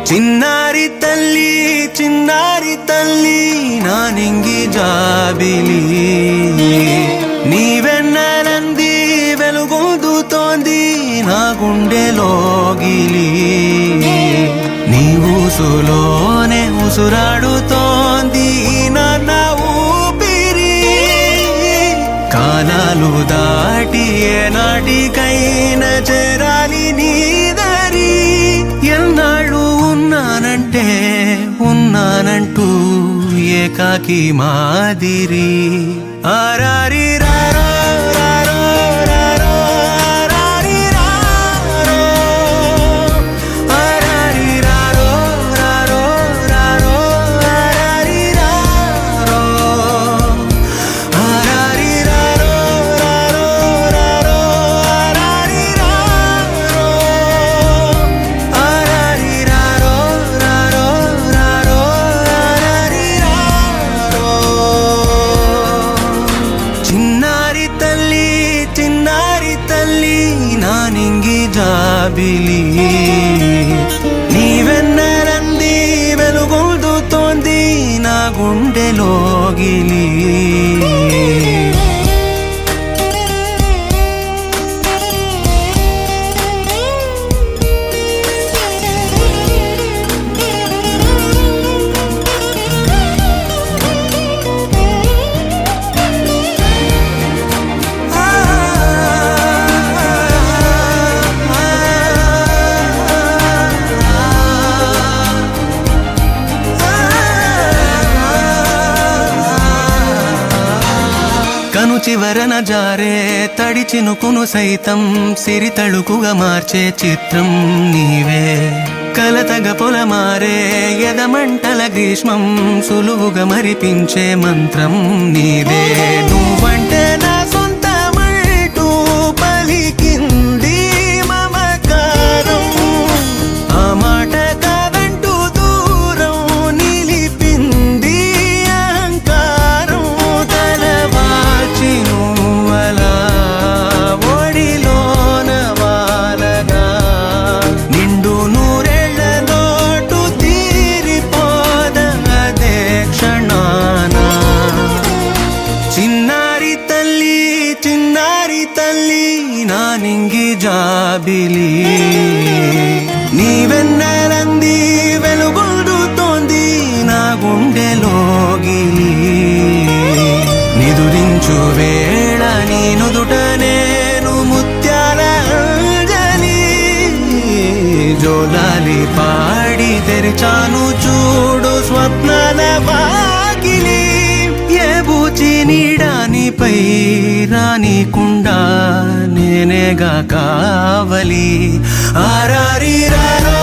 చిన్నారి తల్లి నానింగి జాబిలి నీవెన్నెలంది వెలుగొందుతోంది నా గుండెలోగిలి నీ ఊసులోనే ఉసురాడుతోంది నాన్న ఊపిరి కాలాలు దాటి ఏనాటికైనా చేరాలి నీ దరి ఎన్నాళ్ళు ఉన్నానంటూ ఏకాకి మాదిరి ఆరారి రారో రారో రారో ఆరారి రారో ఆరారి రారో రారో రారో ఆరారి రారో ఆరారి రారో రారో రారో ఆరారి రారో ఆరారి రారో రారో రారో ఆరారి రారో చిన్నారి తల్లి నానింగి జాబిలి నీవెన్నెలంది వెలుగొందుతోంది నా గుండెలోగిలి కను చివరన జారే తడి చినుకును సైతం సిరి తళుకుగా మార్చే చిత్రం నీవే కలతగ పొలమారే ఎదమంటల గ్రీష్మం సులువుగా మరిపించే మంత్రం నీదే నువ్వంటే నా సొంతమంటూ పలికింది మమకారం ఆ మాట కాదంటూ దూరం నిలిపింది అహంకారం తలవాచి నువ్వలా ఒడిలోన వాలగా నిండు నూరేళ్ల లోటు తీరిపోదదే క్షణాన చిన్నారి తల్లి నానింగి జాబిలి నీవెన్నెలంది వెలుగొందుతోంది నా గుండెలోగిలి నిదురించు వేళ నీ నుదుట నేను ముత్యాల అంజలి జోలాలి పాడి తెరిచాను చూడు స్వప్నాల వాకిలి ఏ బూచి నీడానిపై రానికుండా నేనేగా కావలి ఆరారి రారో